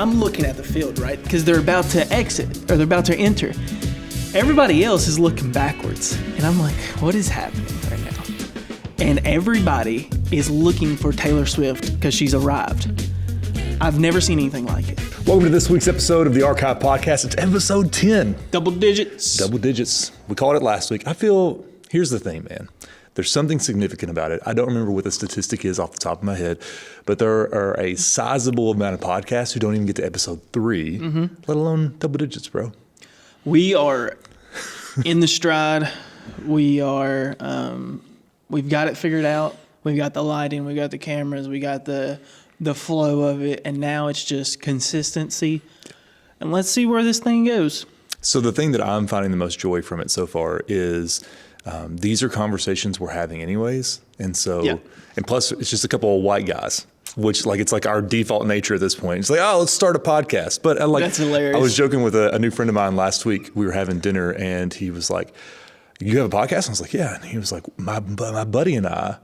I'm looking at the field, right? Because they're about to exit or they're about to enter. Everybody else is looking backwards. And I'm like, what is happening right now? And everybody is looking for Taylor Swift because she's arrived. I've never seen anything like it. Welcome to this week's episode of the Archive Podcast. It's episode 10. Double digits. Double digits. We called it last week. I feel, here's the thing, man. There's something significant about it. I don't remember what the statistic is off the top of my head, but there are a sizable amount of podcasts who don't even get to episode 3, let alone double digits, bro. We are in the stride. We are, we've got it figured out. We've got the lighting. We got the cameras. We got the flow of it. And now it's just consistency. And let's see where this thing goes. So the thing that I'm finding the most joy from it so far is these are conversations we're having anyways. And so, and plus it's just a couple of white guys, which it's like our default nature at this point. It's like, oh, let's start a podcast. But that's hilarious. I was joking with a new friend of mine last week. We were having dinner and he was like, you have a podcast? I was like, yeah. And he was like, my buddy and I,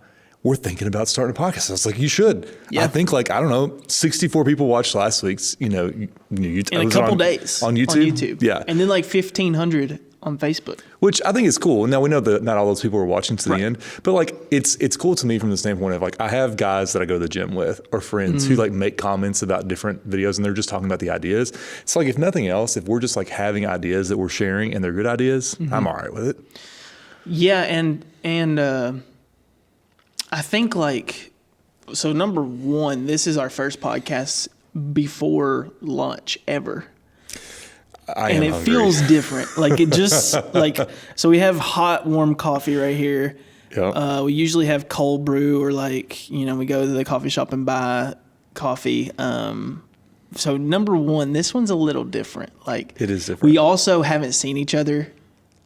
we're thinking about starting a podcast. I was like, you should. Yeah. I think 64 people watched last week's, in a couple days on YouTube. Yeah. And then 1,500 on Facebook. Which I think is cool. Now we know that not all those people are watching to the end, but it's cool to me from the standpoint of I have guys that I go to the gym with or friends who make comments about different videos and they're just talking about the ideas. It's if nothing else, if we're just having ideas that we're sharing and they're good ideas, I'm all right with it. Yeah. And I think so number one, this is our first podcast before lunch ever. And it hungry. Feels different. It just so we have hot, warm coffee right here. Yep. We usually have cold brew or we go to the coffee shop and buy coffee. So number one, this one's a little different. It is different. We also haven't seen each other.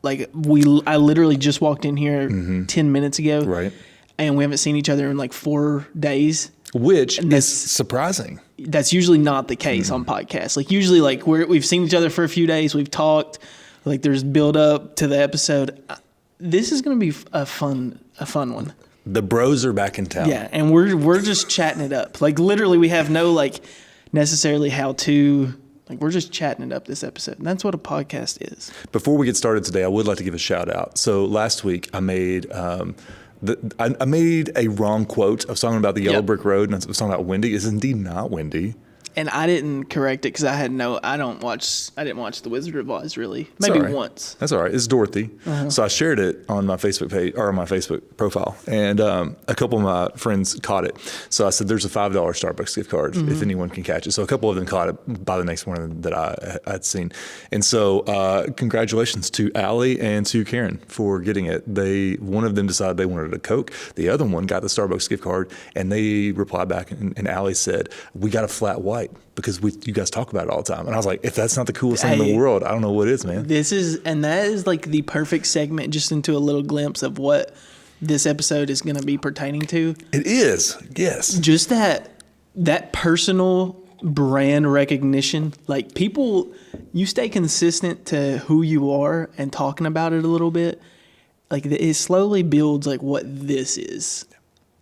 I literally just walked in here 10 minutes ago. Right. And we haven't seen each other in 4 days. Which is surprising. That's usually not the case on podcasts. Usually we've seen each other for a few days. We've talked. There's build up to the episode. This is going to be a fun one. The bros are back in town. Yeah, and we're just chatting it up. Literally, we have no necessarily how to. We're just chatting it up this episode. And that's what a podcast is. Before we get started today, I would like to give a shout out. So last week I made. I made a wrong quote. I was talking about the yellow brick road, and I was talking about windy. It's indeed not windy. And I didn't correct it because I didn't watch The Wizard of Oz really. Maybe once. That's all right. It's Dorothy. So I shared it on my Facebook page or on my Facebook profile, and a couple of my friends caught it. So I said, "There's a $5 Starbucks gift card if anyone can catch it." So a couple of them caught it by the next morning that I'd seen. And so congratulations to Allie and to Karen for getting it. One of them decided they wanted a Coke. The other one got the Starbucks gift card, and they replied back, and Allie said, "We got a flat white." Because you guys talk about it all the time. And I was like, if that's not the coolest thing in the world, I don't know what is, man. That is the perfect segment just into a little glimpse of what this episode is going to be pertaining to. It is, yes. Just that personal brand recognition. People, you stay consistent to who you are and talking about it a little bit. It slowly builds what this is.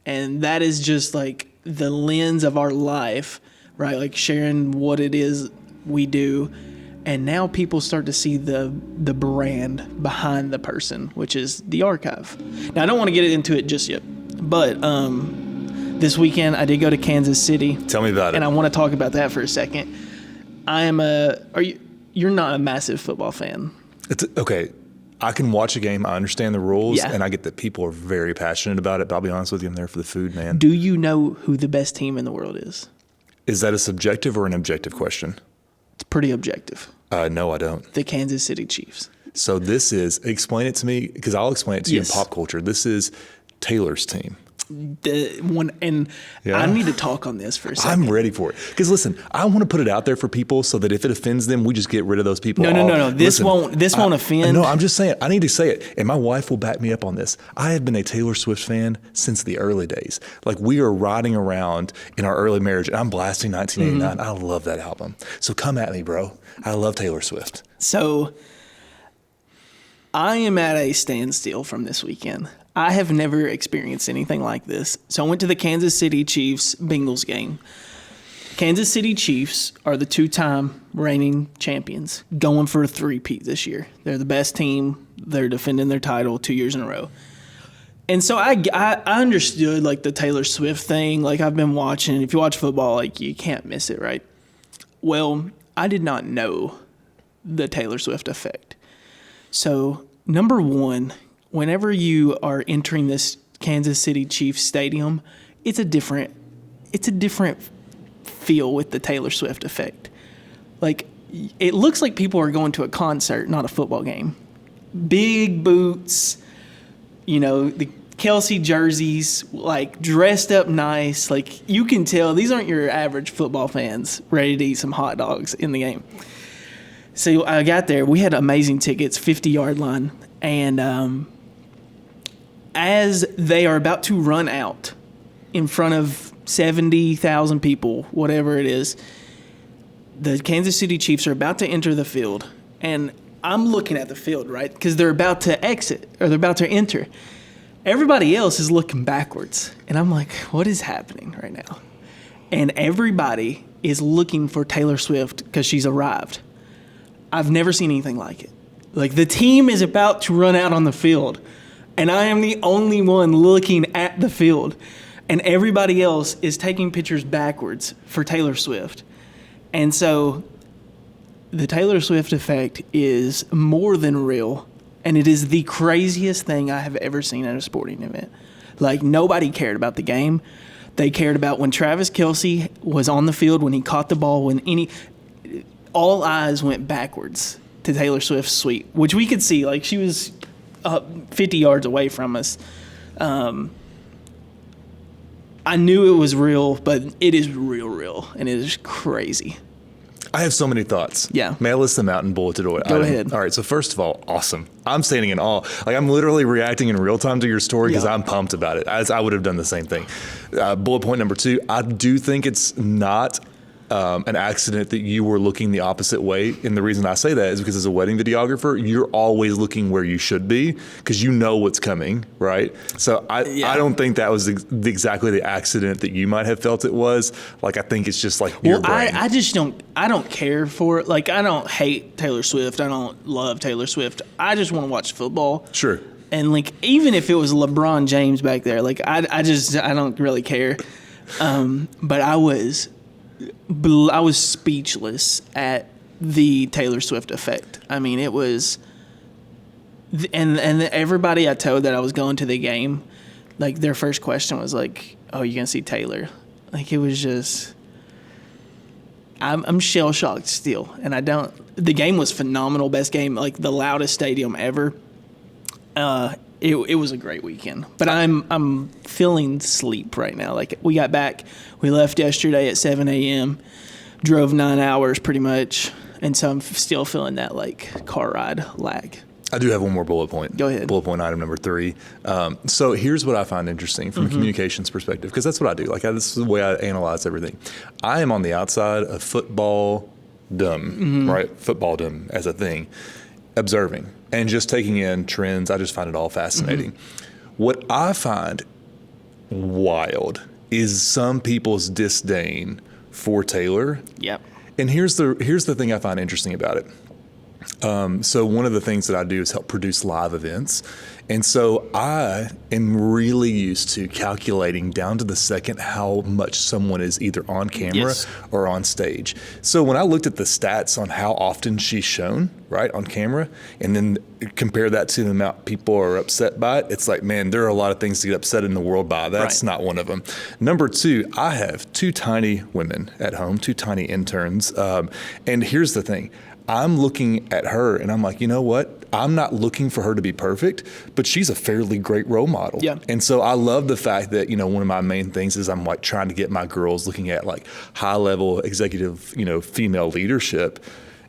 And that is just the lens of our life. Right, sharing what it is we do, and now people start to see the brand behind the person, which is the archive. Now, I don't want to get into it just yet, but this weekend I did go to Kansas City. Tell me about it. And I want to talk about that for a second. You're not a massive football fan. Okay. I can watch a game. I understand the rules, and I get that people are very passionate about it. But I'll be honest with you, I'm there for the food, man. Do you know who the best team in the world is? Is that a subjective or an objective question? It's pretty objective. No, I don't. The Kansas City Chiefs. So explain it to me, because I'll explain it to you in pop culture. This is Taylor's team. I need to talk on this for a second. I'm ready for it. Because listen, I want to put it out there for people so that if it offends them, we just get rid of those people. No. This won't offend. No, I'm just saying, I need to say it. And my wife will back me up on this. I have been a Taylor Swift fan since the early days. We are riding around in our early marriage, and I'm blasting 1989. I love that album. So come at me, bro. I love Taylor Swift. So I am at a standstill from this weekend. I have never experienced anything like this. So I went to the Kansas City Chiefs Bengals game. Kansas City Chiefs are the 2-time reigning champions, going for a three-peat this year. They're the best team. They're defending their title 2 years in a row. And so I understood, like, the Taylor Swift thing. Like, I've been watching. If you watch football, like, you can't miss it, right? Well, I did not know the Taylor Swift effect. So, number one, whenever you are entering this Kansas City Chiefs stadium, it's a different feel with the Taylor Swift effect. Like, it looks like people are going to a concert, not a football game. Big boots, the Kelsey jerseys, like, dressed up nice. Like, you can tell these aren't your average football fans ready to eat some hot dogs in the game. So I got there. We had amazing tickets, 50-yard line. And as they are about to run out in front of 70,000 people, whatever it is, the Kansas City Chiefs are about to enter the field. And I'm looking at the field, right? Because they're about to exit or they're about to enter. Everybody else is looking backwards. And I'm like, what is happening right now? And everybody is looking for Taylor Swift because she's arrived. I've never seen anything like it. Like, the team is about to run out on the field, and I am the only one looking at the field. And everybody else is taking pictures backwards for Taylor Swift. And so the Taylor Swift effect is more than real, and it is the craziest thing I have ever seen at a sporting event. Like, nobody cared about the game. They cared about when Travis Kelce was on the field, when he caught the ball, all eyes went backwards to Taylor Swift's suite, which we could see. Like, she was 50 yards away from us. I knew it was real, but it is real, and it is crazy. I have so many thoughts. Yeah. May I list them out and bulleted away? Go ahead. All right. So first of all, awesome. I'm standing in awe. Like, I'm literally reacting in real time to your story because I'm pumped about it. As I would have done the same thing. Bullet point number 2, I do think it's not an accident that you were looking the opposite way. And the reason I say that is because as a wedding videographer, you're always looking where you should be because you know what's coming, right? So I don't think that was exactly the accident that you might have felt it was. Like, I think it's just like your brain. I don't care for it. Like, I don't hate Taylor Swift. I don't love Taylor Swift. I just want to watch football. Sure. And, like, even if it was LeBron James back there, like, I don't really care. But I was speechless at the Taylor Swift effect. I mean, it was, and everybody I told that I was going to the game, like, their first question was like, "Oh, you gonna see Taylor?" Like, it was just, I'm shell shocked still, and I don't. The game was phenomenal, best game, like the loudest stadium ever. It was a great weekend, but I'm feeling sleep right now. Like, we got back, we left yesterday at 7 a.m., drove 9 hours pretty much, and so I'm still feeling that, like, car ride lag. I do have one more bullet point. Go ahead. Bullet point item number 3. So here's what I find interesting from a communications perspective, because that's what I do. Like, this is the way I analyze everything. I am on the outside of footballdom, right? Footballdom as a thing, observing and just taking in trends. I just find it all fascinating. What I find wild is some people's disdain for Taylor. Yep. And here's the thing I find interesting about it. So one of the things that I do is help produce live events. And so I am really used to calculating down to the second how much someone is either on camera or on stage. So when I looked at the stats on how often she's shown, right, on camera, and then compare that to the amount people are upset by it, it's like, man, there are a lot of things to get upset in the world by. That's not one of them. Number 2, I have 2 tiny women at home, 2 tiny interns. And here's the thing. I'm looking at her and I'm like, you know what? I'm not looking for her to be perfect, but she's a fairly great role model. Yeah. And so I love the fact that, one of my main things is I'm like trying to get my girls looking at like high level executive, female leadership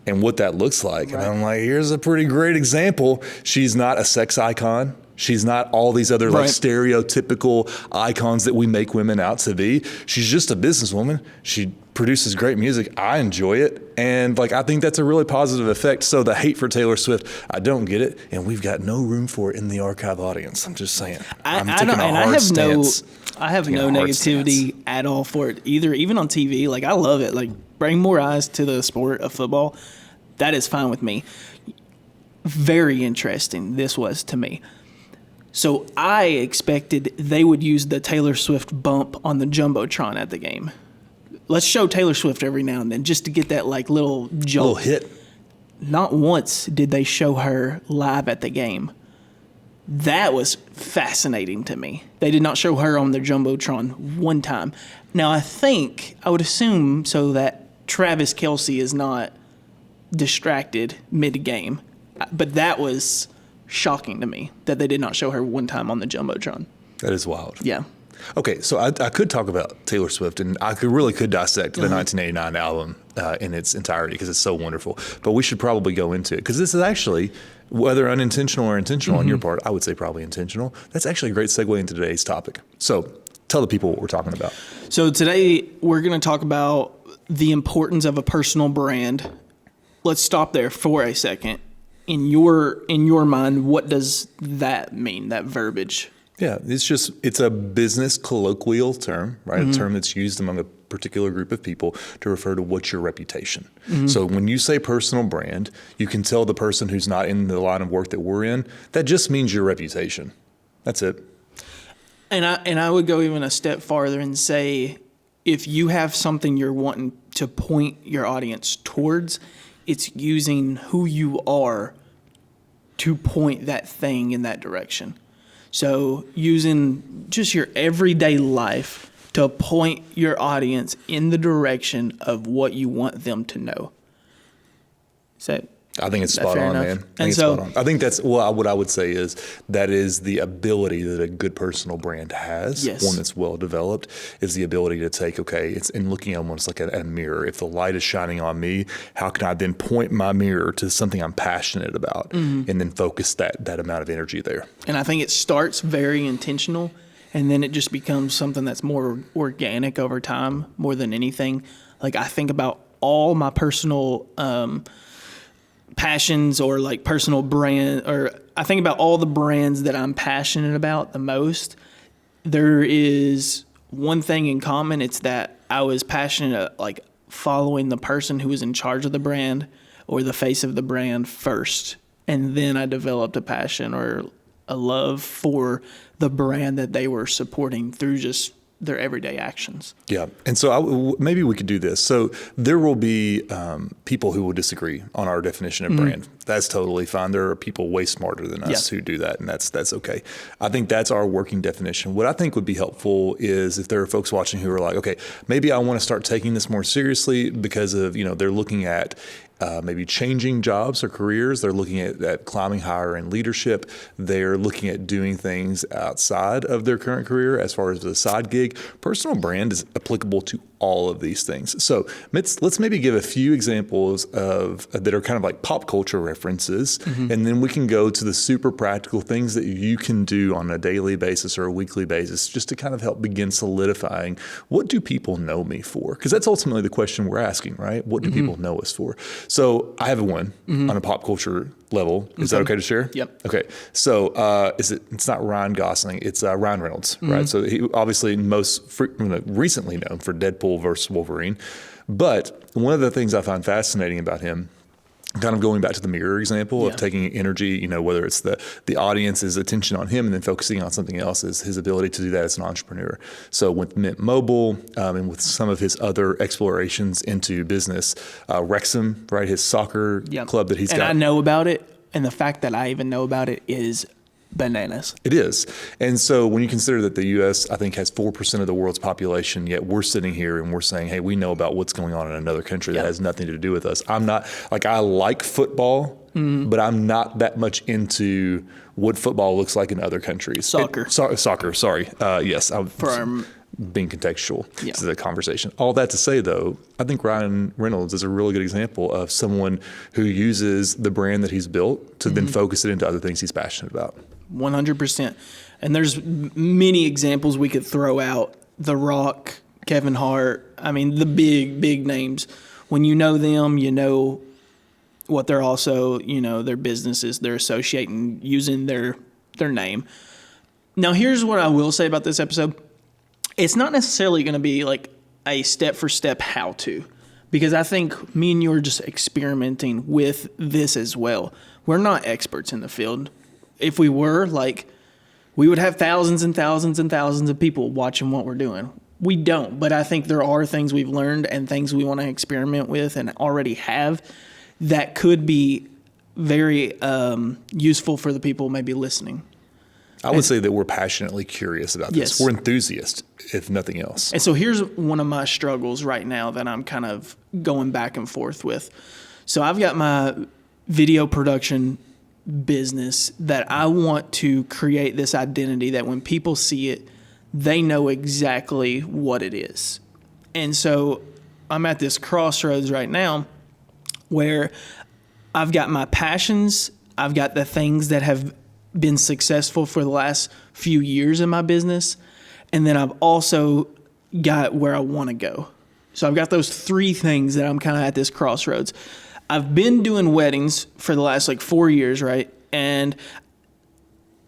and what that looks like. Right. And I'm like, here's a pretty great example. She's not a sex icon. She's not all these other like Right. stereotypical icons that we make women out to be. She's just a businesswoman. She produces great music. I enjoy it. And like, I think that's a really positive effect. So the hate for Taylor Swift, I don't get it. And we've got no room for it in the archive audience. I'm just saying. I'm taking a hard stance. I have Taking no a hard negativity at all for it either. Even on TV, like I love it. Like bring more eyes to the sport of football. That is fine with me. Very interesting. This was to me. So I expected they would use the Taylor Swift bump on the Jumbotron at the game. Let's show Taylor Swift every now and then just to get that like little jolt. Little hit. Not once did they show her live at the game. That was fascinating to me. They did not show her on the Jumbotron one time. Now I would assume so that Travis Kelce is not distracted mid-game. But that was shocking to me that they did not show her one time on the Jumbotron. That is wild. Yeah. Okay, so I could talk about Taylor Swift, and I really could dissect the 1989 album in its entirety because it's so wonderful. But we should probably go into it because this is actually, whether unintentional or intentional on your part, I would say probably intentional. That's actually a great segue into today's topic. So tell the people what we're talking about. So today we're going to talk about the importance of a personal brand. Let's stop there for a second. In your mind, what does that mean, that verbiage? Yeah, it's a business colloquial term, right? A term that's used among a particular group of people to refer to what's your reputation. So when you say personal brand, you can tell the person who's not in the line of work that we're in, that just means your reputation. That's it. And I would go even a step farther and say, if you have something you're wanting to point your audience towards, it's using who you are to point that thing in that direction. So using just your everyday life to point your audience in the direction of what you want them to know. I think it's that spot fair on, enough? man. And I think it's so- spot on. I think that's what I would say is that is the ability that a good personal brand has. Yes. One that's well developed is the ability to take, it's in looking almost like a mirror. If the light is shining on me, how can I then point my mirror to something I'm passionate about and then focus that amount of energy there? And I think it starts very intentional, and then it just becomes something that's more organic over time more than anything. Like I think about all my personal passions or like personal brand, or I think about all the brands that I'm passionate about the most. There is one thing in common. It's that I was passionate like following the person who was in charge of the brand or the face of the brand first. And then I developed a passion or a love for the brand that they were supporting through just their everyday actions. Yeah. And so maybe we could do this. So there will be people who will disagree on our definition of brand. That's totally fine. There are people way smarter than us who do that, and that's okay. I think that's our working definition. What I think would be helpful is if there are folks watching who are like, okay, maybe I want to start taking this more seriously because of, they're looking at maybe changing jobs or careers. They're looking at climbing higher in leadership. They're looking at doing things outside of their current career as far as the side gig. Personal brand is applicable to all of these things. So let's maybe give a few examples of that are kind of like pop culture references, and then we can go to the super practical things that you can do on a daily basis or a weekly basis just to kind of help begin solidifying what do people know me for? Because that's ultimately the question we're asking, right? What do people know us for? So I have one on a pop culture level. Is that okay to share? Yep. Okay. So it's not Ryan Gosling, it's Ryan Reynolds, right? So he obviously recently known for Deadpool versus Wolverine. But one of the things I find fascinating about him, kind of going back to the mirror example of taking energy, whether it's the audience's attention on him and then focusing on something else, is his ability to do that as an entrepreneur. So with Mint Mobile and with some of his other explorations into business, Wrexham, right, his soccer club that he's got. And I know about it, and the fact that I even know about it is bananas. It is. And so when you consider that the U.S., I think, has 4% of the world's population, yet we're sitting here and we're saying, hey, we know about what's going on in another country that has nothing to do with us. I'm not, I like football, but I'm not that much into what football looks like in other countries. Soccer, sorry. Yes. Being contextual to the conversation. All that to say, though, I think Ryan Reynolds is a really good example of someone who uses the brand that he's built to then focus it into other things he's passionate about. 100%. And there's many examples we could throw out. The Rock, Kevin Hart. I mean, the big names. When you know them, you know what they're also, their businesses, they're associating using their name. Now, here's what I will say about this episode. It's not necessarily going to be like a step-for-step how-to, because I think me and you are just experimenting with this as well. We're not experts in the field. If we were, we would have thousands and thousands and thousands of people watching what we're doing. We don't, but I think there are things we've learned and things we want to experiment with and already have that could be very useful for the people maybe listening. I would say that we're passionately curious about this. Yes. We're enthusiasts, if nothing else. And so here's one of my struggles right now that I'm kind of going back and forth with. So I've got my video production business that I want to create this identity that when people see it, they know exactly what it is. And so I'm at this crossroads right now where I've got my passions, I've got the things that have been successful for the last few years in my business, and then I've also got where I want to go. So I've got those three things that I'm kind of at this crossroads. I've been doing weddings for the last 4 years, right? And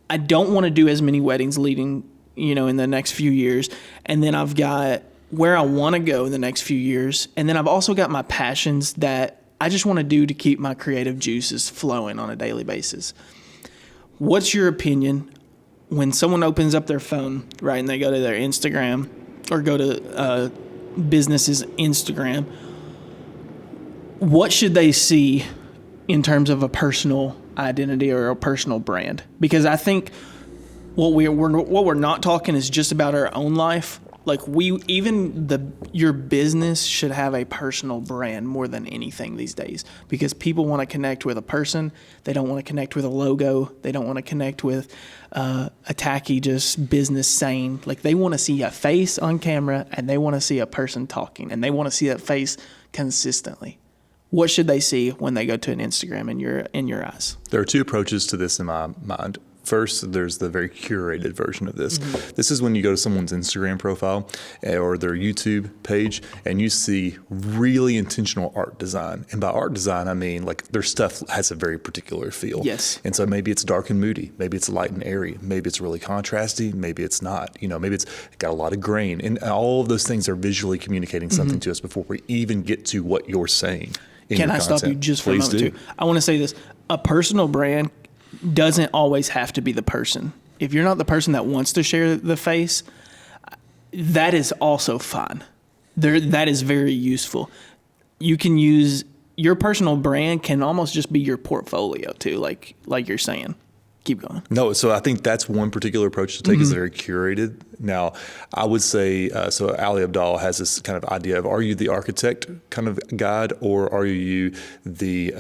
I don't want to do as many weddings leading, in the next few years. And then I've got where I want to go in the next few years. And then I've also got my passions that I just want to do to keep my creative juices flowing on a daily basis. What's your opinion when someone opens up their phone, right, and they go to their Instagram or go to business's Instagram? What should they see in terms of a personal identity or a personal brand? Because I think what we're not talking is just about our own life. Your business should have a personal brand more than anything these days, because people want to connect with a person. They don't want to connect with a logo. They don't want to connect with a tacky just business saying. They want to see a face on camera, and they want to see a person talking, and they want to see that face consistently. What should they see when they go to an Instagram in your eyes? There are two approaches to this in my mind. First, there's the very curated version of this. Mm-hmm. This is when you go to someone's Instagram profile or their YouTube page and you see really intentional art design. And by art design, I mean their stuff has a very particular feel. Yes. And so maybe it's dark and moody. Maybe it's light and airy. Maybe it's really contrasty. Maybe it's not. Maybe it's got a lot of grain. And all of those things are visually communicating something to us before we even get to what you're saying. Can I stop you just for a moment too? I want to say this. A personal brand doesn't always have to be the person. If you're not the person that wants to share the face, that is also fine. That is very useful. You can use your personal brand can almost just be your portfolio too, like you're saying. Keep going. No, so I think that's one particular approach to take is very curated. Now, I would say, so Ali Abdaal has this kind of idea of, are you the architect kind of guide, or are you the,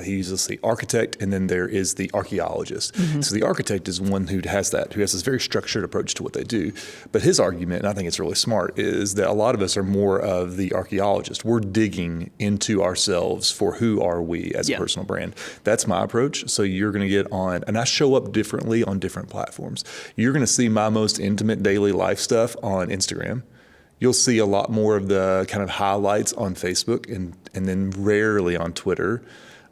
he uses the architect, and then there is the archaeologist. Mm-hmm. So the architect is one who has this very structured approach to what they do. But his argument, and I think it's really smart, is that a lot of us are more of the archaeologist. We're digging into ourselves for who are we as a personal brand. That's my approach. So you're going to get on, and I show up differently on different platforms. You're going to see my most intimate daily life stuff on Instagram. You'll see a lot more of the kind of highlights on Facebook and then rarely on Twitter.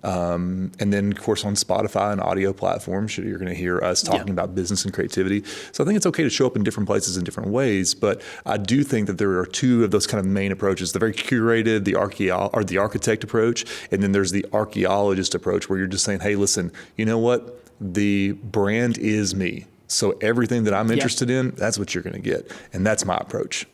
And then, of course, on Spotify and audio platforms, you're going to hear us talking about business and creativity. So I think it's okay to show up in different places in different ways. But I do think that there are two of those kind of main approaches: the very curated, the architect approach, and then there's the archaeologist approach, where you're just saying, "Hey, listen, you know what? The brand is me. So everything that I'm interested in, that's what you're going to get." And that's my approach.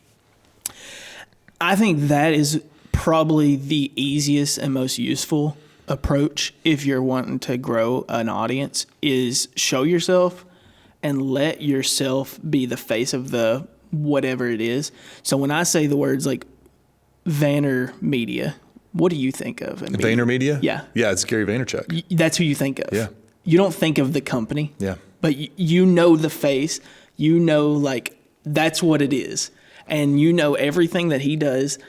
I think that is probably the easiest and most useful approach if you're wanting to grow an audience, is show yourself and let yourself be the face of the whatever it is. So when I say the words like VaynerMedia, what do you think of? VaynerMedia? Yeah. Yeah, it's Gary Vaynerchuk. That's who you think of. Yeah. You don't think of the company. Yeah. But you know the face. You know, that's what it is. And you know everything that he does,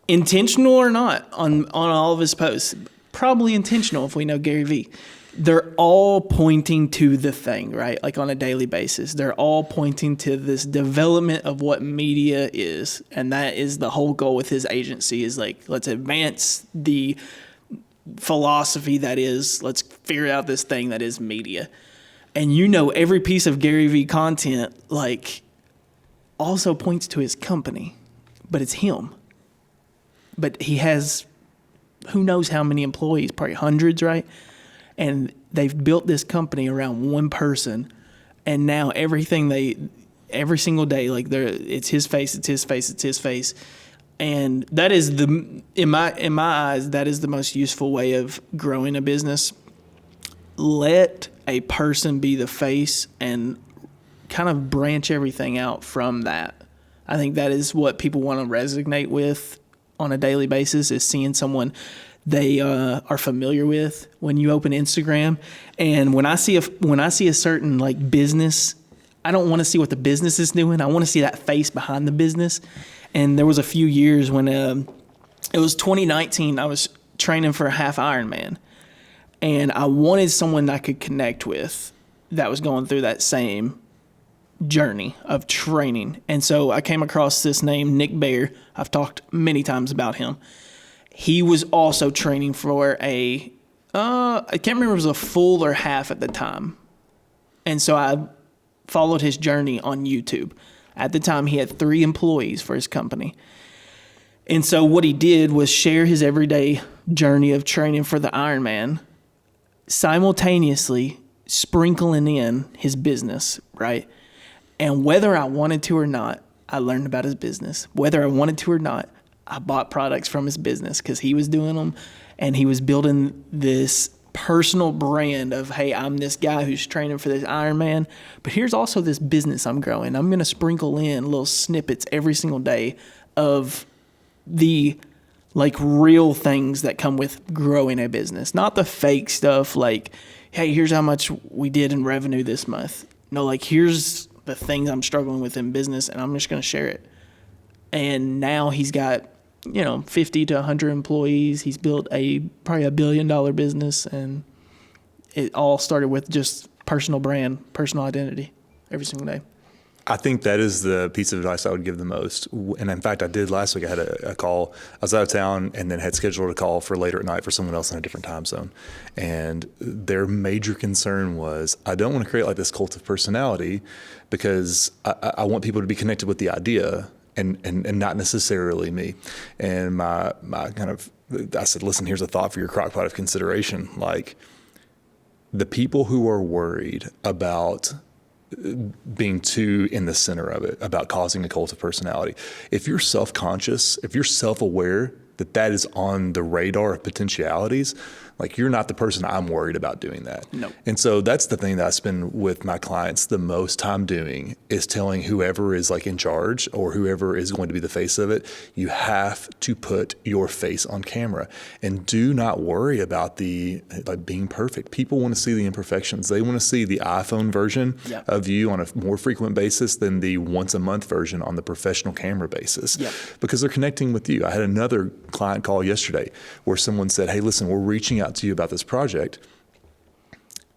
intentional or not, on all of his posts. Probably intentional if we know Gary V. they're all pointing to the thing, right? Like on a daily basis, they're all pointing to this development of what media is. And that is the whole goal with his agency is like, let's advance the philosophy that is, let's figure out this thing that is media. And every piece of Gary Vee content, like, also points to his company, but it's him. But he has who knows how many employees, probably hundreds, right? And they've built this company around one person, and now every single day, like it's his face, and that is in my eyes, that is the most useful way of growing a business. Let a person be the face and kind of branch everything out from that. I think that is what people want to resonate with on a daily basis, is seeing someone they are familiar with. When you open Instagram, and when I see a certain like business, I don't want to see what the business is doing. I want to see that face behind the business. And there was a few years when it was 2019. I was training for a half Ironman, and I wanted someone I could connect with that was going through that same journey of training. And so I came across this name, Nick Bear. I've talked many times about him. He was also training for I can't remember if it was a full or half at the time. And so I followed his journey on YouTube. At the time, he had 3 employees for his company. And so what he did was share his everyday journey of training for the Ironman, simultaneously sprinkling in his business, right? And whether I wanted to or not, I learned about his business. Whether I wanted to or not, I bought products from his business because he was doing them, and he was building this personal brand of, hey, I'm this guy who's training for this Ironman, but here's also this business I'm growing. I'm going to sprinkle in little snippets every single day of the like real things that come with growing a business, not the fake stuff like, hey, here's how much we did in revenue this month. No, like, here's the things I'm struggling with in business, and I'm just going to share it. And now he's got 50 to 100 employees. He's built probably $1 billion business, and it all started with just personal brand, personal identity every single day. I think that is the piece of advice I would give the most. And in fact, I did last week. I had a call. I was out of town and then had scheduled a call for later at night for someone else in a different time zone. And their major concern was, I don't want to create like this cult of personality because I want people to be connected with the idea and not necessarily me. And my I said, listen, here's a thought for your crock pot of consideration. Like, the people who are worried about being too in the center of it, about causing a cult of personality, if you're self-conscious, if you're self-aware that is on the radar of potentialities, like, you're not the person I'm worried about doing that. No. And so that's the thing that I spend with my clients the most time doing, is telling whoever is like in charge or whoever is going to be the face of it, you have to put your face on camera, and do not worry about being perfect. People want to see the imperfections. They want to see the iPhone version of you on a more frequent basis than the once a month version on the professional camera basis, because they're connecting with you. I had another client call yesterday where someone said, hey, listen, we're reaching out to you about this project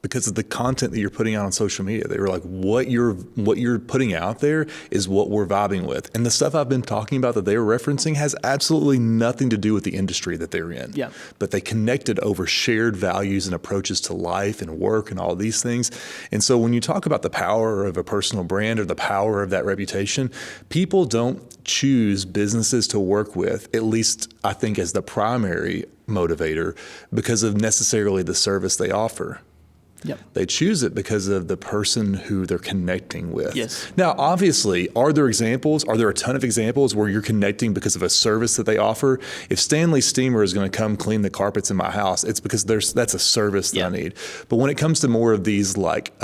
because of the content that you're putting out on social media. They were like, what you're putting out there is what we're vibing with. And the stuff I've been talking about that they were referencing has absolutely nothing to do with the industry that they're in. Yeah. But they connected over shared values and approaches to life and work and all these things. And so when you talk about the power of a personal brand or the power of that reputation, people don't choose businesses to work with, at least I think as the primary motivator, because of necessarily the service they offer. Yep. They choose it because of the person who they're connecting with. Yes. Now, obviously, are there a ton of examples where you're connecting because of a service that they offer? If Stanley Steamer is going to come clean the carpets in my house, it's because that's a service that I need. But when it comes to more of these like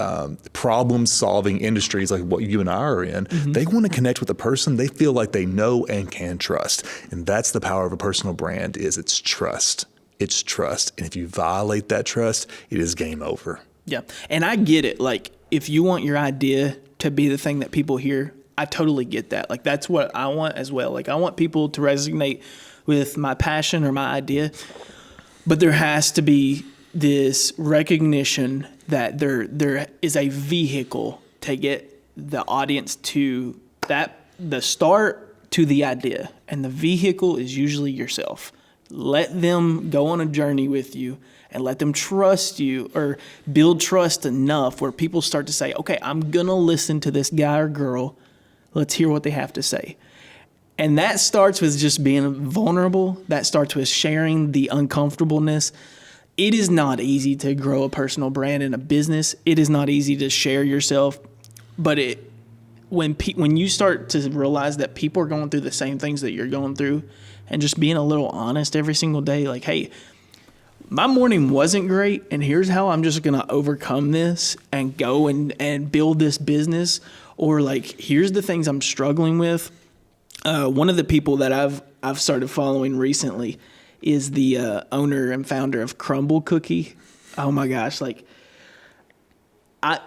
problem-solving industries like what you and I are in, they want to connect with a person they feel like they know and can trust. And that's the power of a personal brand, is it's trust. It's trust. And if you violate that trust, it is game over. Yeah. And I get it. Like, if you want your idea to be the thing that people hear, I totally get that. Like, that's what I want as well. Like, I want people to resonate with my passion or my idea, but there has to be this recognition that there is a vehicle to get the audience to the start to the idea, and the vehicle is usually yourself. Let them go on a journey with you and let them trust you, or build trust enough where people start to say, okay, I'm going to listen to this guy or girl. Let's hear what they have to say. And that starts with just being vulnerable. That starts with sharing the uncomfortableness. It is not easy to grow a personal brand in a business. It is not easy to share yourself. But when you start to realize that people are going through the same things that you're going through, and just being a little honest every single day, like, hey, my morning wasn't great, and here's how I'm just going to overcome this and go and build this business. Or like, here's the things I'm struggling with. One of the people that I've started following recently is the owner and founder of Crumble Cookie. Oh my gosh.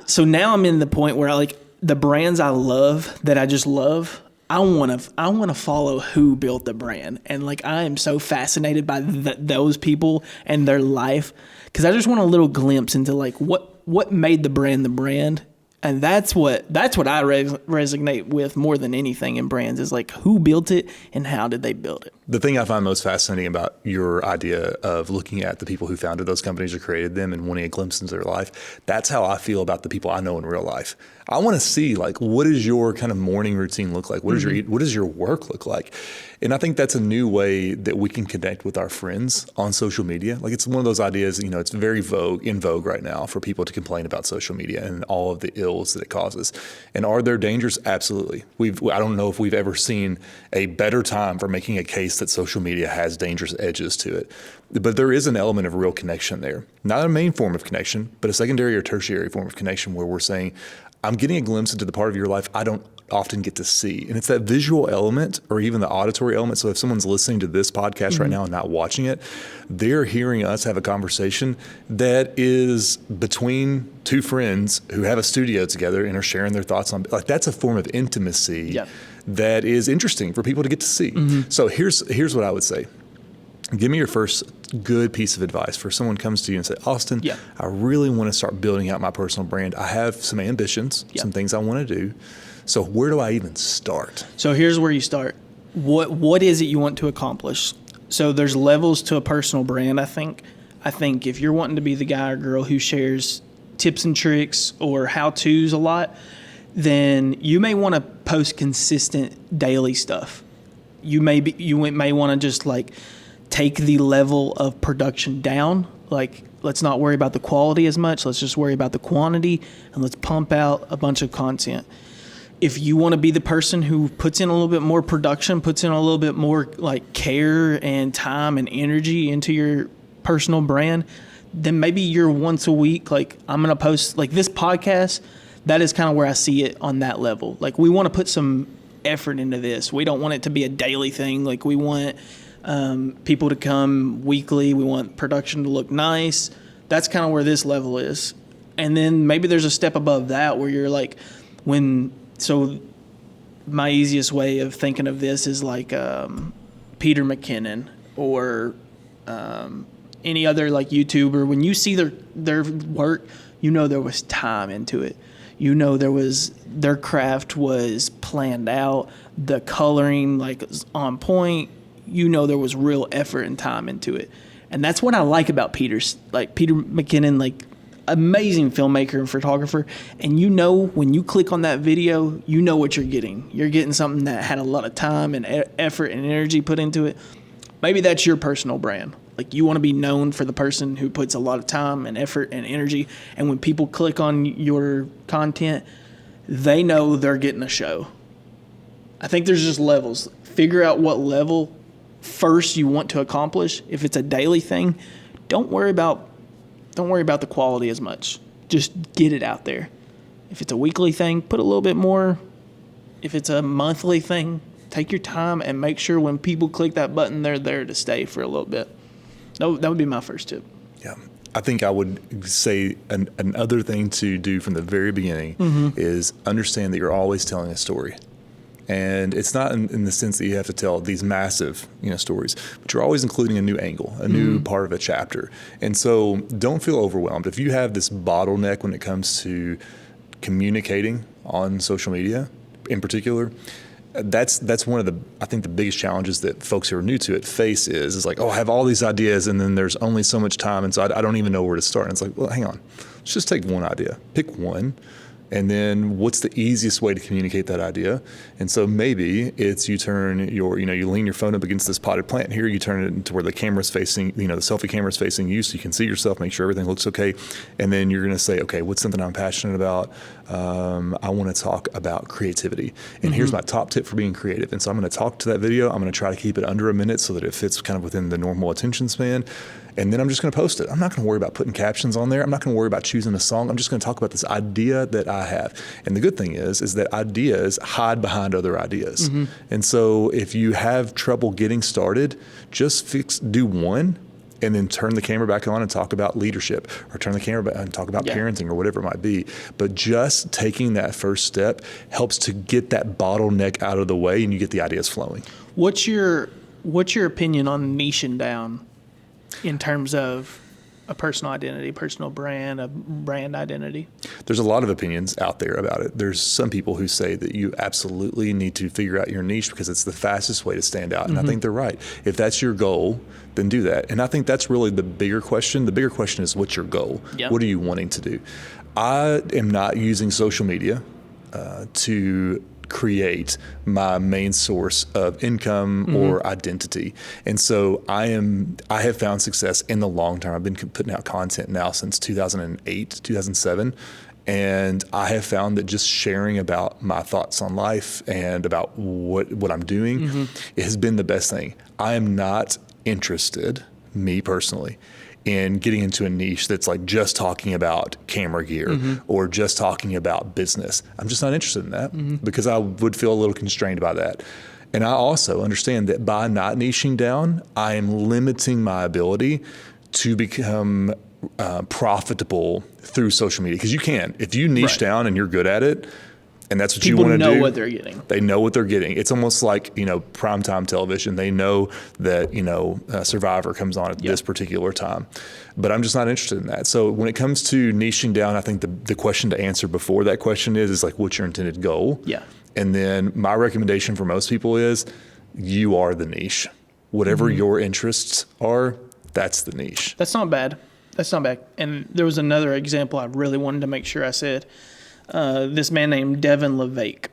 So now I'm in the point where the brands I love that I just love, I want to follow who built the brand. And I am so fascinated by those people and their life, because I just want a little glimpse into what made the brand. And that's what I resonate with more than anything in brands, is who built it and how did they build it. The thing I find most fascinating about your idea of looking at the people who founded those companies or created them and wanting a glimpse into their life, that's how I feel about the people I know in real life. I want to see what does your kind of morning routine look like? What does your work look like? And I think that's a new way that we can connect with our friends on social media. It's one of those ideas, it's very in vogue right now for people to complain about social media and all of the ills that it causes. And are there dangers? Absolutely. I don't know if we've ever seen a better time for making a case that social media has dangerous edges to it. But there is an element of real connection there. Not a main form of connection, but a secondary or tertiary form of connection where we're saying, I'm getting a glimpse into the part of your life I don't often get to see. And it's that visual element or even the auditory element. So if someone's listening to this podcast right now and not watching it, they're hearing us have a conversation that is between two friends who have a studio together and are sharing their thoughts on, that's a form of intimacy that is interesting for people to get to see. So here's what I would say. Give me your first good piece of advice for someone comes to you and say, Austin, I really want to start building out my personal brand. I have some ambitions, some things I want to do. So where do I even start? So here's where you start. What is it you want to accomplish? So there's levels to a personal brand, I think. I think if you're wanting to be the guy or girl who shares tips and tricks or how-tos a lot, then you may want to post consistent daily stuff. You may want to just take the level of production down. Let's not worry about the quality as much. Let's just worry about the quantity, and let's pump out a bunch of content. If you want to be the person who puts in a little bit more production, puts in a little bit more care and time and energy into your personal brand, then maybe you're once a week, I'm going to post this podcast. That is kind of where I see it on that level. We want to put some effort into this. We don't want it to be a daily thing. We want people to come weekly. We want production to look nice. That's kind of where this level is. And then maybe there's a step above that where you're so my easiest way of thinking of this is Peter McKinnon or any other YouTuber. When you see their work, there was time into it. Their craft was planned out. The coloring was on point. There was real effort and time into it. And that's what I like about Peter McKinnon, amazing filmmaker and photographer. And when you click on that video, what you're getting. You're getting something that had a lot of time and effort and energy put into it. Maybe that's your personal brand. You want to be known for the person who puts a lot of time and effort and energy. And when people click on your content, they know they're getting a show. I think there's just levels. Figure out what level first you want to accomplish. If it's a daily thing, don't worry about the quality as much. Just get it out there. If it's a weekly thing, put a little bit more. If it's a monthly thing, take your time and make sure when people click that button, they're there to stay for a little bit. That would be my first tip. Yeah. I think I would say another thing to do from the very beginning is understand that you're always telling a story. And it's not in the sense that you have to tell these massive, stories, but you're always including a new angle, a new part of a chapter. And so don't feel overwhelmed. If you have this bottleneck when it comes to communicating on social media in particular, that's one of I think the biggest challenges that folks who are new to it face is like, I have all these ideas and then there's only so much time. And so I don't even know where to start. And it's like, well, hang on, let's just take one idea, pick one. And then what's the easiest way to communicate that idea? And so maybe it's you turn you lean your phone up against this potted plant here, you turn it into where the camera's facing, the selfie camera's facing you so you can see yourself, make sure everything looks okay. And then you're going to say, okay, what's something I'm passionate about? I want to talk about creativity. And here's my top tip for being creative. And so I'm going to talk to that video. I'm going to try to keep it under a minute so that it fits kind of within the normal attention span. And then I'm just going to post it. I'm not going to worry about putting captions on there. I'm not going to worry about choosing a song. I'm just going to talk about this idea that I have. And the good thing is that ideas hide behind other ideas. And so if you have trouble getting started, just do one and then turn the camera back on and talk about leadership, or turn the camera back and talk about parenting, or whatever it might be. But just taking that first step helps to get that bottleneck out of the way and you get the ideas flowing. What's your opinion on niching down in terms of a personal identity, personal brand, a brand identity? There's a lot of opinions out there about it. There's some people who say that you absolutely need to figure out your niche because it's the fastest way to stand out. And I think they're right. If that's your goal, then do that. And I think that's really the bigger question. The bigger question is, what's your goal? Yep. What are you wanting to do? I am not using social media to create my main source of income or identity. And so I have found success in the long term. I've been putting out content now since 2008, 2007. And I have found that just sharing about my thoughts on life and about what I'm doing it has been the best thing. I am not interested, me personally, in getting into a niche that's like just talking about camera gear or just talking about business. I'm just not interested in that because I would feel a little constrained by that. And I also understand that by not niching down, I am limiting my ability to become profitable through social media. Because you can, if you niche down and you're good at it, and that's what you want to do. People know what they're getting. They know what they're getting. It's almost like, primetime television. They know that, Survivor comes on at this particular time. But I'm just not interested in that. So when it comes to niching down, I think the question to answer before that question is like, what's your intended goal? Yeah. And then my recommendation for most people is you are the niche. Whatever your interests are, that's the niche. That's not bad. And there was another example I really wanted to make sure I said. This man named Devin LeVake,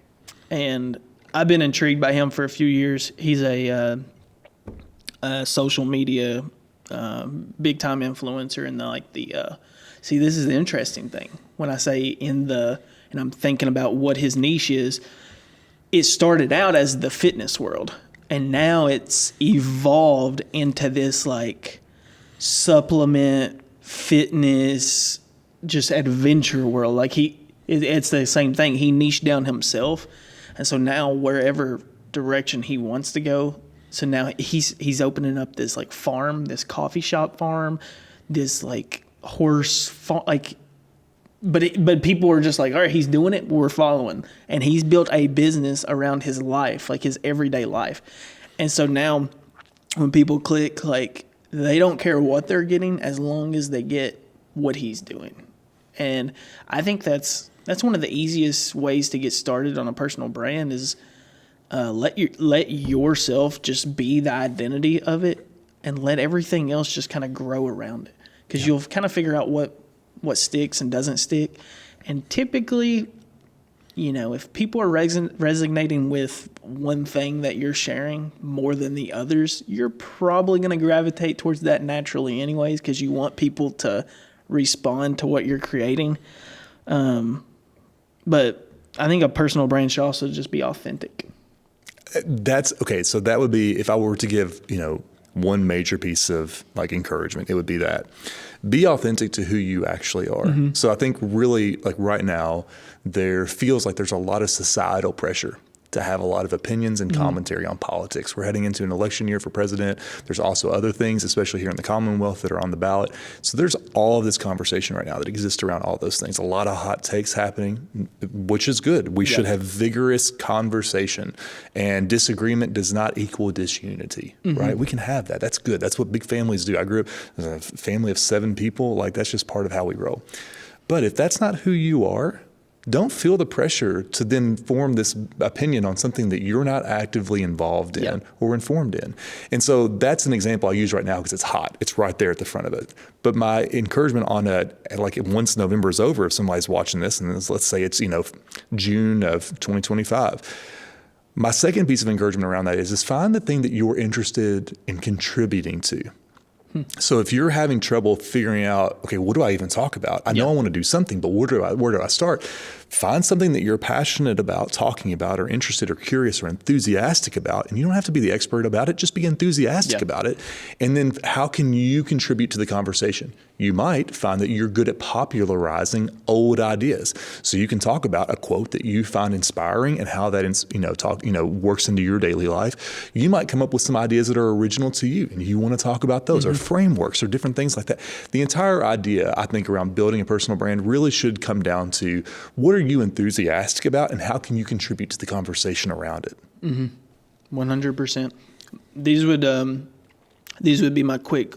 and I've been intrigued by him for a few years. He's a social media big time influencer in see, this is the interesting thing when I say and I'm thinking about what his niche is. It started out as the fitness world, and now it's evolved into this like supplement fitness just adventure world. Like it's the same thing. He niched down himself. And so now wherever direction he wants to go, so now he's opening up this like farm, this coffee shop farm, this like horse farm, like, but people are just like, all right, he's doing it, we're following. And he's built a business around his life, like his everyday life. And so now when people click, like, they don't care what they're getting as long as they get what he's doing. And I think that's one of the easiest ways to get started on a personal brand is let yourself just be the identity of it and let everything else just kind of grow around it. Because you'll kind of figure out what sticks and doesn't stick. And typically, if people are resonating with one thing that you're sharing more than the others, you're probably going to gravitate towards that naturally anyways because you want people to respond to what you're creating. But I think a personal brand should also just be authentic. That's okay. So that would be, if I were to give, one major piece of like encouragement, it would be that be authentic to who you actually are. So I think really like right now, there feels like there's a lot of societal pressure to have a lot of opinions and commentary on politics. We're heading into an election year for president. There's also other things, especially here in the Commonwealth, that are on the ballot. So there's all of this conversation right now that exists around all those things. A lot of hot takes happening, which is good. We should have vigorous conversation, and disagreement does not equal disunity, right? We can have that. That's good. That's what big families do. I grew up as a family of 7 people. Like, that's just part of how we roll. But if that's not who you are, don't feel the pressure to then form this opinion on something that you're not actively involved in or informed in. And so that's an example I use right now because it's hot. It's right there at the front of it. But my encouragement on like once November is over, if somebody's watching this, and let's say it's, June of 2025, my second piece of encouragement around that is find the thing that you're interested in contributing to. So if you're having trouble figuring out, okay, what do I even talk about? I know I want to do something, but where do I start? Find something that you're passionate about talking about, or interested or curious or enthusiastic about. And you don't have to be the expert about it. Just be enthusiastic about it. And then how can you contribute to the conversation? You might find that you're good at popularizing old ideas. So you can talk about a quote that you find inspiring and how that works into your daily life. You might come up with some ideas that are original to you, and you want to talk about those, or frameworks, or different things like that. The entire idea, I think, around building a personal brand really should come down to what are you enthusiastic about, and how can you contribute to the conversation around it? 100%. These would be my quick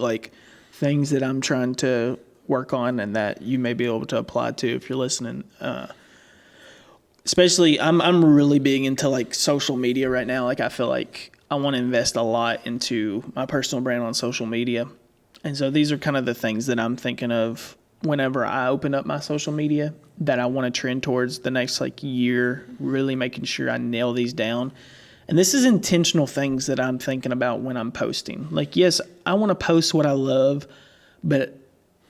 things that I'm trying to work on, and that you may be able to apply to if you're listening. Especially, I'm really big into social media right now. I feel like I want to invest a lot into my personal brand on social media, and so these are kind of the things that I'm thinking of whenever I open up my social media that I want to trend towards the next year. Really making sure I nail these down. And this is intentional things that I'm thinking about when I'm posting. Yes, I want to post what I love, but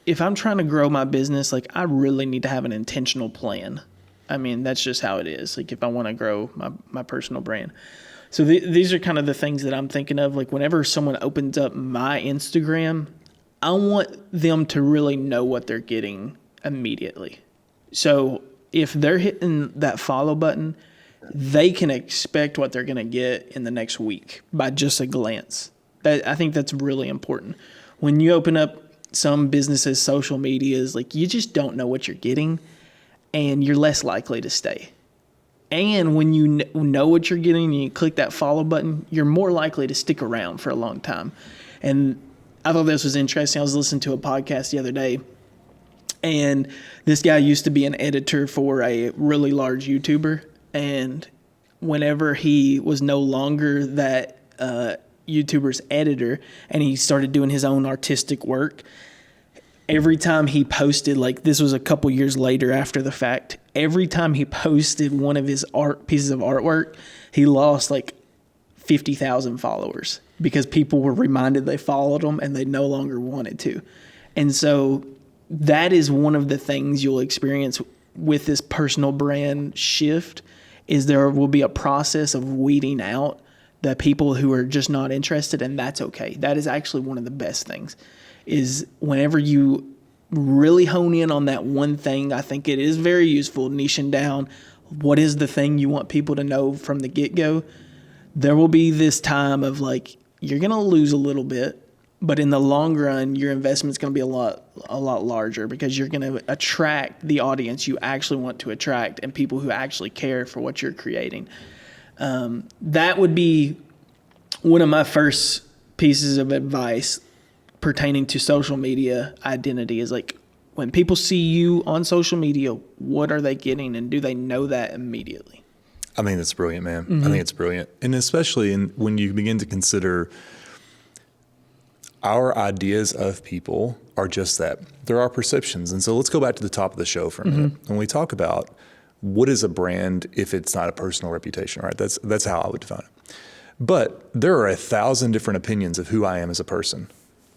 if I'm trying to grow my business, I really need to have an intentional plan. I mean, that's just how it is. If I want to grow my personal brand. So these are kind of the things that I'm thinking of. Whenever someone opens up my Instagram, I want them to really know what they're getting immediately. So if they're hitting that follow button, they can expect what they're going to get in the next week by just a glance. I think that's really important. When you open up some businesses' social medias, you just don't know what you're getting, and you're less likely to stay. And when you know what you're getting and you click that follow button, you're more likely to stick around for a long time. And I thought this was interesting. I was listening to a podcast the other day, and this guy used to be an editor for a really large YouTuber. And whenever he was no longer that YouTuber's editor and he started doing his own artistic work, every time he posted, this was a couple years later after the fact, every time he posted one of his pieces of artwork, he lost 50,000 followers because people were reminded they followed him and they no longer wanted to. And so that is one of the things you'll experience with this personal brand shift, is there will be a process of weeding out the people who are just not interested, and that's okay. That is actually one of the best things, is whenever you really hone in on that one thing. I think it is very useful niching down what is the thing you want people to know from the get-go. There will be this time of you're going to lose a little bit, but in the long run, your investment's going to be a lot larger, because you're going to attract the audience you actually want to attract and people who actually care for what you're creating. That would be one of my first pieces of advice pertaining to social media identity, is when people see you on social media, what are they getting, and do they know that immediately? I think that's brilliant, man. I think it's brilliant. And especially when you begin to consider our ideas of people are just that. They're our perceptions. And so let's go back to the top of the show for a minute. When we talk about what is a brand if it's not a personal reputation, right? That's how I would define it. But there are 1,000 different opinions of who I am as a person.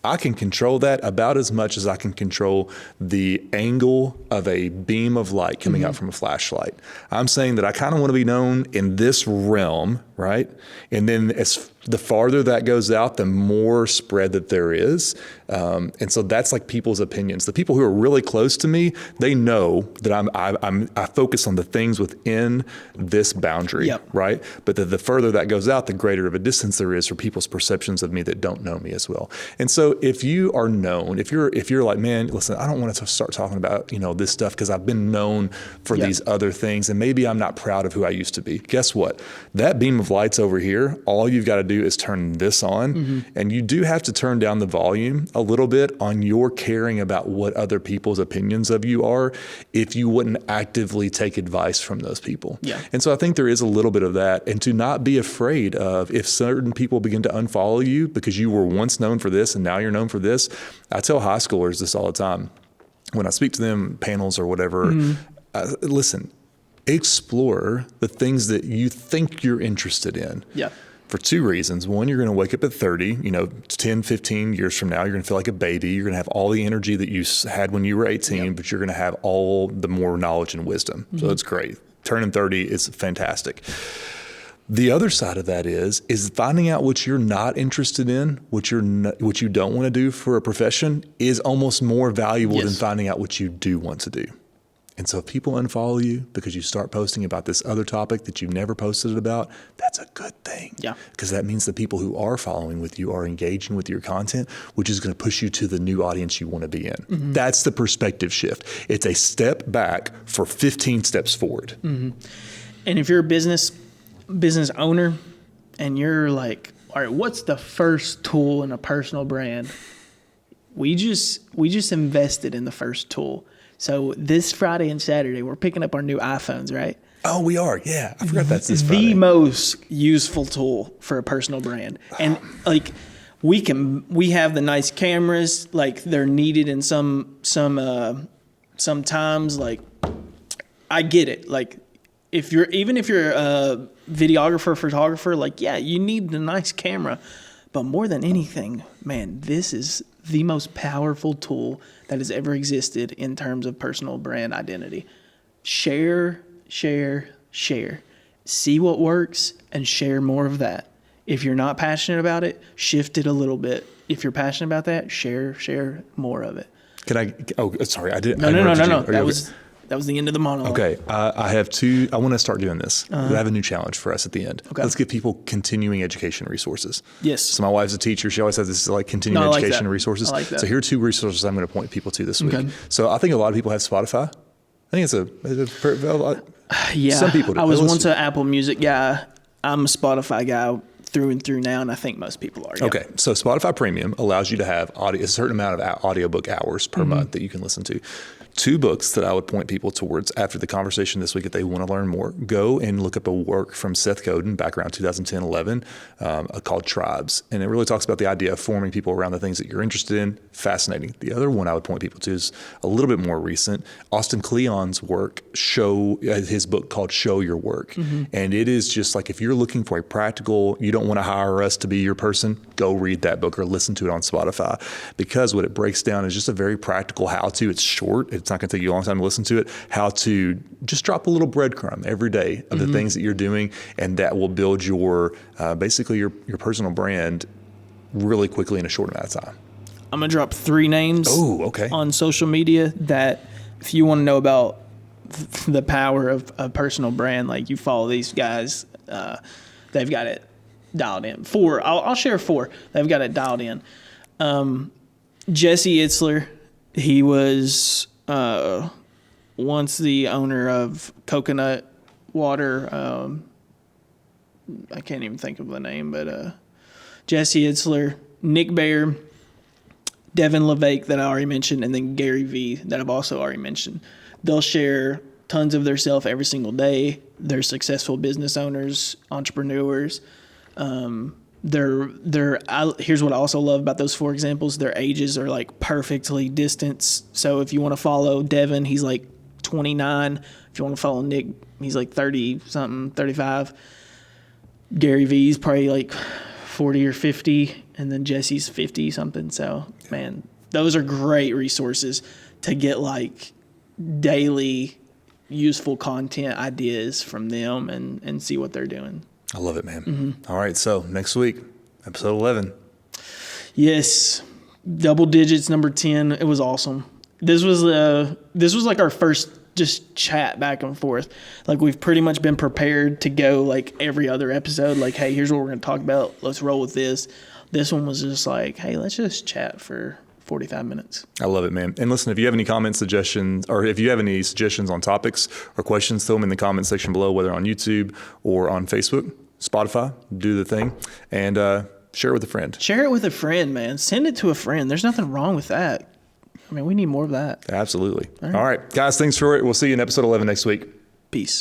I can control that about as much as I can control the angle of a beam of light coming out from a flashlight. I'm saying that I kind of want to be known in this realm, right? And then as The farther that goes out, the more spread that there is. And so that's like people's opinions. The people who are really close to me, they know that I focus on the things within this boundary, Yep. right? But the further that goes out, the greater of a distance there is for people's perceptions of me that don't know me as well. And so if you are known, if you're like, man, listen, I don't want to start talking about, this stuff because I've been known for Yep. these other things, and maybe I'm not proud of who I used to be. Guess what? That beam of light's over here. All you've got to do is turn this on, and you do have to turn down the volume a little bit on your caring about what other people's opinions of you are if you wouldn't actively take advice from those people. Yeah. And so I think there is a little bit of that, and to not be afraid of if certain people begin to unfollow you because you were once known for this and now you're known for this. I tell high schoolers this all the time when I speak to them, panels or whatever. Listen, explore the things that you think you're interested in. Yeah. For two reasons. One, you're going to wake up at 30, 10, 15 years from now, you're going to feel like a baby. You're going to have all the energy that you had when you were 18, Yep. but you're going to have all the more knowledge and wisdom. So it's great. Turning 30 is fantastic. The other side of that is finding out what you're not interested in, what you don't want to do for a profession is almost more valuable Yes. than finding out what you do want to do. And so if people unfollow you because you start posting about this other topic that you've never posted about, that's a good thing. Yeah. Because that means the people who are following with you are engaging with your content, which is going to push you to the new audience you want to be in. That's the perspective shift. It's a step back for 15 steps forward. And if you're a business owner and you're like, all right, what's the first tool in a personal brand? We just invested in the first tool. So this Friday and Saturday, we're picking up our new iPhones, right? Oh, we are. Yeah. I forgot that's this The Friday. most useful tool for a personal brand. And like we have the nice cameras, like they're needed in sometimes, like I get it. Like if you're a videographer, photographer, like, yeah, you need the nice camera. But more than anything, man, this is the most powerful tool that has ever existed in terms of personal brand identity. Share. See what works and share more of that. If you're not passionate about it, shift it a little bit. If you're passionate about that, share more of it. Can I? Oh, sorry. I didn't. No. Are you That okay? was the end of the monologue. Okay, I have two. I want to start doing this. I have a new challenge for us at the end. Okay. Let's give people continuing education resources. Yes. So my wife's a teacher. She always has this like continuing No, I like education that. resources. I like that. So here are two resources I'm going to point people to this week. Okay. So I think a lot of people have Spotify. I think Yeah. some people do. I was Let's- once an Apple Music guy. I'm a Spotify guy through and through now, and I think most people are. Yeah. Okay, so Spotify Premium allows you to have a certain amount of audiobook hours per month that you can listen to. Two books that I would point people towards after the conversation this week if they want to learn more. Go and look up a work from Seth Godin back around 2010-11 called Tribes. And it really talks about the idea of forming people around the things that you're interested in. Fascinating. The other one I would point people to is a little bit more recent. Austin Kleon's work, his book called Show Your Work. And it is just like if you're looking for a practical, you don't want to hire us to be your person, go read that book or listen to it on Spotify. Because what it breaks down is just a very practical how-to. It's short. It's not going to take you a long time to listen to it. How to just drop a little breadcrumb every day of the things that you're doing, and that will build your basically your personal brand really quickly in a short amount of time. I'm going to drop 3 names Okay. on social media that if you want to know about the power of a personal brand, like you follow these guys, they've got it dialed in. 4. I'll share 4. They've got it dialed in. Jesse Itzler, he was once the owner of Coconut Water. I can't even think of the name, but Jesse Itzler, Nick Baer, Devin LeVake that I already mentioned, and then Gary Vee that I've also already mentioned. They'll share tons of their self every single day. They're successful business owners, entrepreneurs. Here's what I also love about those 4 examples. Their ages are like perfectly distanced. So if you want to follow Devin, he's like 29. If you want to follow Nick, he's like 30 something, 35. Gary Vee's probably like 40 or 50, and then Jesse's 50 something. So man, those are great resources to get like daily useful content ideas from them and see what they're doing. I love it, man. All right. So next week, episode 11. Yes, double digits, number 10. It was awesome. This was like our first just chat back and forth. Like we've pretty much been prepared to go like every other episode. Like, hey, here's what we're gonna talk about. Let's roll with this. This one was just like, hey, let's just chat for 45 minutes. I love it, man. And listen, if you have any comments, suggestions, or if you have any suggestions on topics or questions, throw them in the comment section below, whether on YouTube or on Facebook, Spotify, do the thing, and share it with a friend. Share it with a friend, man. Send it to a friend. There's nothing wrong with that. I mean, we need more of that. Absolutely. All right, guys, thanks for it. We'll see you in episode 11 next week. Peace.